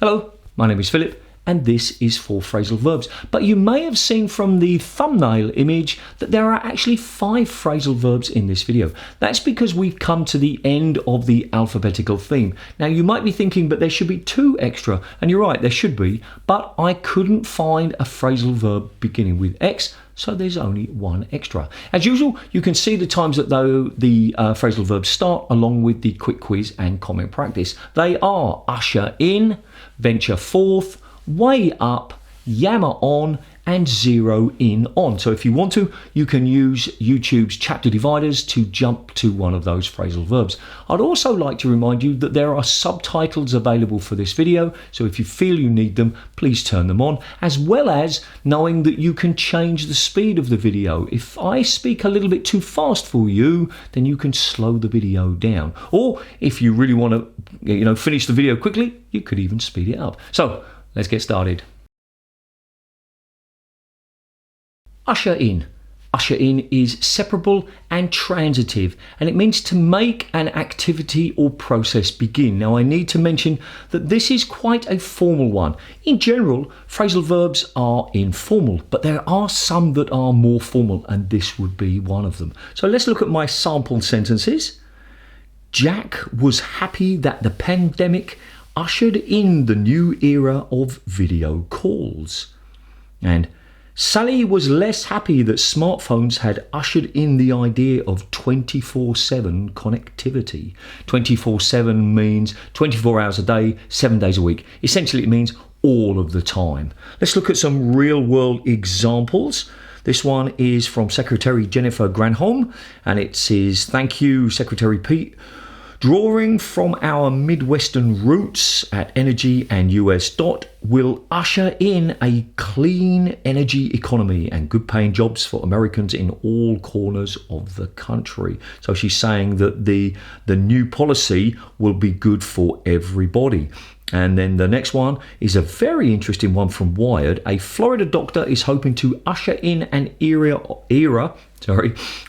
Hello, my name is Philip and this is for phrasal verbs. But you may have seen from the thumbnail image that there are actually 5 phrasal verbs in this video. That's because we've come to the end of the alphabetical theme. Now you might be thinking, but there should be 2 extra, and you're right, there should be, but I couldn't find a phrasal verb beginning with X, so there's only 1 extra. As usual, you can see the times that the phrasal verbs start along with the quick quiz and comment practice. They are usher in, venture forth, way up, yammer on, and zero in on. So if you want to, you can use YouTube's chapter dividers to jump to one of those phrasal verbs. I'd also like to remind you that there are subtitles available for this video, so if you feel you need them, please turn them on, as well as knowing that you can change the speed of the video. If I speak a little bit too fast for you, then you can slow the video down. Or if you really want to, finish the video quickly, you could even speed it up. So let's get started. Usher in. Usher in is separable and transitive, and it means to make an activity or process begin. Now I need to mention that this is quite a formal one. In general, phrasal verbs are informal, but there are some that are more formal, and this would be one of them. So let's look at my sample sentences. Jack was happy that the pandemic ushered in the new era of video calls. And Sally was less happy that smartphones had ushered in the idea of 24/7 connectivity. 24/7 means 24 hours a day, 7 days a week. Essentially, it means all of the time. Let's look at some real-world examples. This one is from Secretary Jennifer Granholm, and it says, "Thank you, Secretary Pete. Drawing from our Midwestern roots at Energy and US DOT will usher in a clean energy economy and good paying jobs for Americans in all corners of the country." So she's saying that the new policy will be good for everybody. And then the next one is a very interesting one from Wired. A Florida doctor is hoping to usher in an era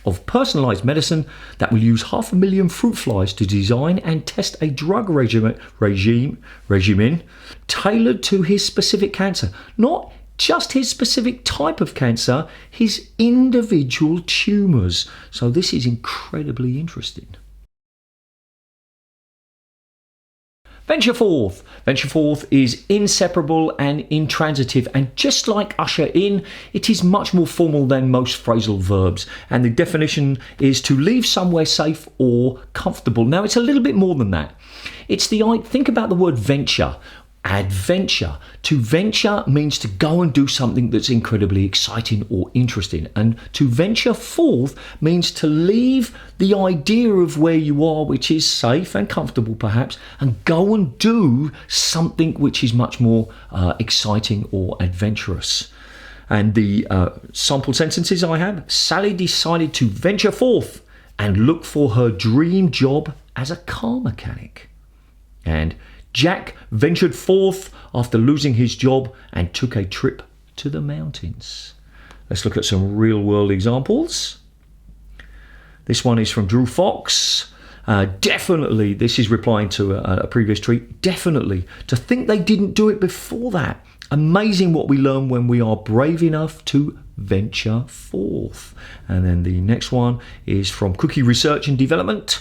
of personalized medicine that will use 500,000 fruit flies to design and test a drug regimen tailored to his specific cancer. Not just his specific type of cancer, his individual tumors. So this is incredibly interesting. Venture forth. Venture forth is inseparable and intransitive, and just like usher in, it is much more formal than most phrasal verbs, and the definition is to leave somewhere safe or comfortable. Now it's a little bit more than that. Think about the word venture. Adventure. To venture means to go and do something that's incredibly exciting or interesting, and to venture forth means to leave the idea of where you are, which is safe and comfortable perhaps, and go and do something which is much more exciting or adventurous. And the sample sentences I have: Sally decided to venture forth and look for her dream job as a car mechanic. And Jack ventured forth after losing his job and took a trip to the mountains. Let's look at some real-world examples. This one is from Drew Fox. Definitely, this is replying to a previous tweet, definitely. To think they didn't do it before that. Amazing what we learn when we are brave enough to venture forth. And then the next one is from Cookie Research and Development.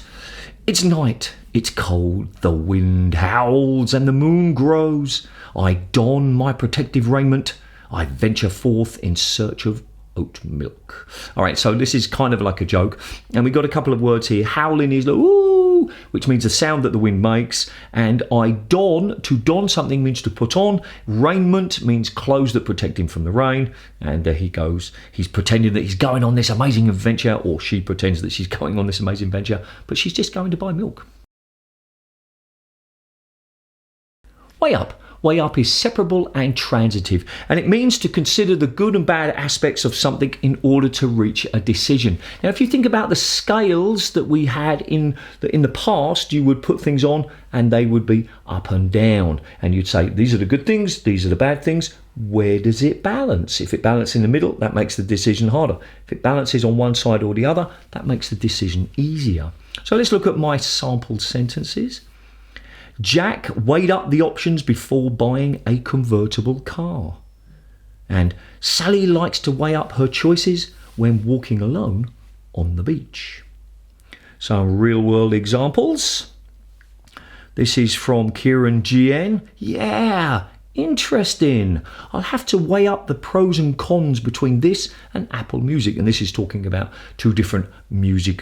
It's night, it's cold, the wind howls and the moon grows. I don my protective raiment, I venture forth in search of oat milk. All right, so this is kind of like a joke. And we've got a couple of words here. Howling is like, ooh, which means the sound that the wind makes. And to don something means to put on. Raiment means clothes that protect him from the rain. And there he goes. He's pretending that he's going on this amazing adventure, or she pretends that she's going on this amazing adventure, but she's just going to buy milk. Way up. Way up is separable and transitive, and it means to consider the good and bad aspects of something in order to reach a decision. Now, if you think about the scales that we had in the past, you would put things on and they would be up and down, and you'd say, these are the good things, these are the bad things. Where does it balance? If it balances in the middle, that makes the decision harder. If it balances on one side or the other, that makes the decision easier. So let's look at my sampled sentences. Jack weighed up the options before buying a convertible car. And Sally likes to weigh up her choices when walking alone on the beach. Some real world examples. This is from Kieran GN. Yeah, interesting. I'll have to weigh up the pros and cons between this and Apple Music. And this is talking about two different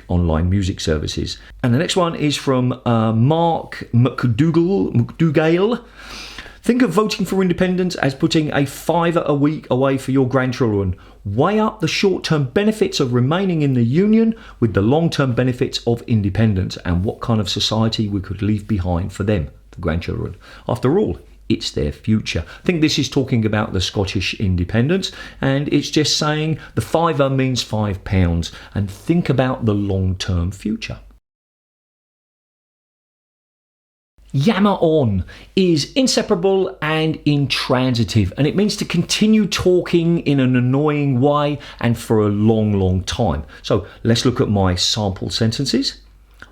online music services. And the next one is from Mark McDougall. Think of voting for independence as putting a $5 a week away for your grandchildren. Weigh up the short-term benefits of remaining in the union with the long-term benefits of independence and what kind of society we could leave behind for them, the grandchildren. After all, it's their future. I think this is talking about the Scottish independence, and it's just saying the fiver means £5, and think about the long-term future. Yammer on is inseparable and intransitive, and it means to continue talking in an annoying way and for a long, long time. So let's look at my sample sentences.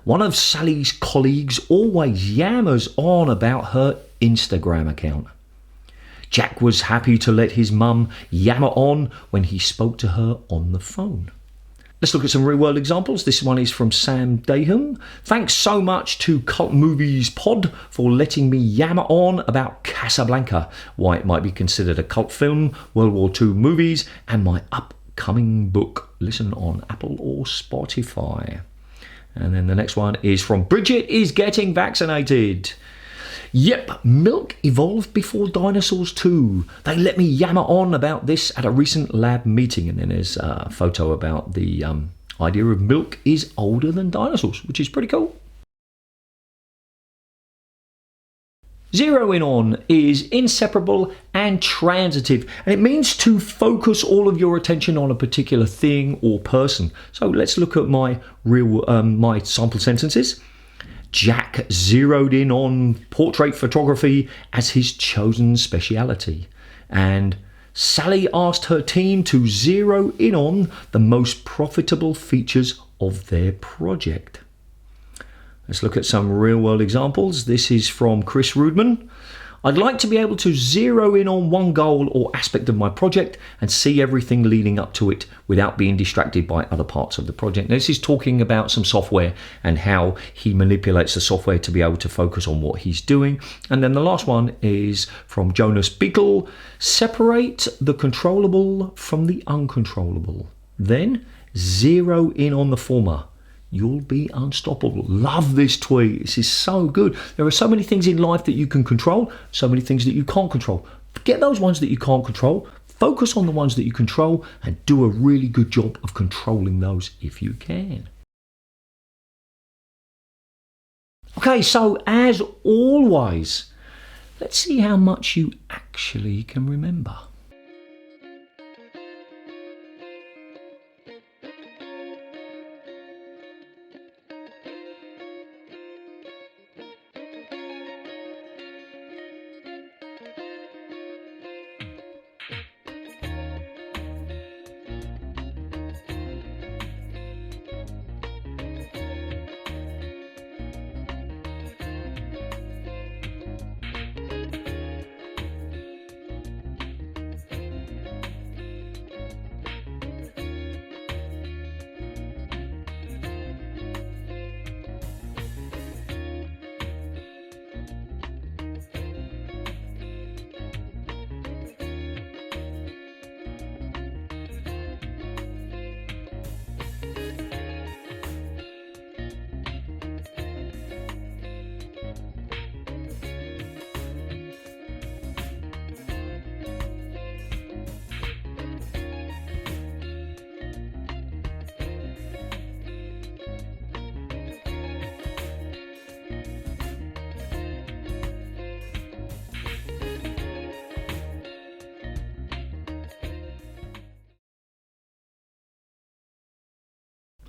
One of Sally's colleagues always yammers on about her Instagram account. Jack was happy to let his mum yammer on when he spoke to her on the phone. Let's look at some real world examples. This one is from Sam Dahum. Thanks so much to Cult Movies Pod for letting me yammer on about Casablanca, why it might be considered a cult film, World War II movies, and my upcoming book. Listen on Apple or Spotify. And then the next one is from Bridget is getting vaccinated. Yep, milk evolved before dinosaurs too. They let me yammer on about this at a recent lab meeting. And then there's a photo about the idea of milk is older than dinosaurs, which is pretty cool. Zero in on is inseparable and transitive, and it means to focus all of your attention on a particular thing or person. So let's look at my my sample sentences. Jack zeroed in on portrait photography as his chosen speciality, and Sally asked her team to zero in on the most profitable features of their project. Let's look at some real-world examples. This is from Chris Rudman. I'd like to be able to zero in on one goal or aspect of my project and see everything leading up to it without being distracted by other parts of the project. Now, this is talking about some software and how he manipulates the software to be able to focus on what he's doing. And then the last one is from Jonas Beetle. Separate the controllable from the uncontrollable. Then zero in on the former. You'll be unstoppable. Love this tweet. This is so good. There are so many things in life that you can control, so many things that you can't control. Forget those ones that you can't control. Focus on the ones that you control and do a really good job of controlling those if you can. Okay, so as always, let's see how much you actually can remember.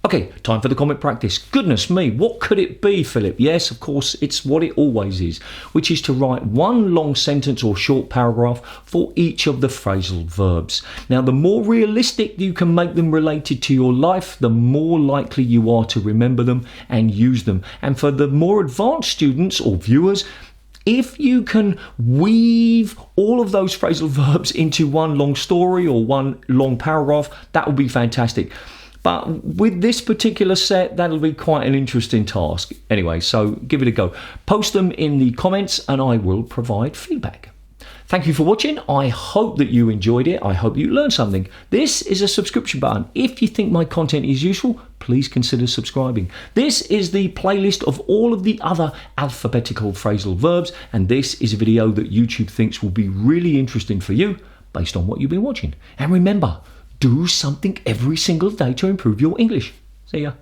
Okay, time for the comment practice. Goodness me, what could it be, Philip? Yes, of course, it's what it always is, which is to write one long sentence or short paragraph for each of the phrasal verbs. Now, the more realistic you can make them related to your life, the more likely you are to remember them and use them. And for the more advanced students or viewers, if you can weave all of those phrasal verbs into one long story or one long paragraph, that would be fantastic. But with this particular set, that'll be quite an interesting task. Anyway, so give it a go. Post them in the comments and I will provide feedback. Thank you for watching. I hope that you enjoyed it. I hope you learned something. This is a subscription button. If you think my content is useful, please consider subscribing. This is the playlist of all of the other alphabetical phrasal verbs, and this is a video that YouTube thinks will be really interesting for you based on what you've been watching. And remember, do something every single day to improve your English. See ya.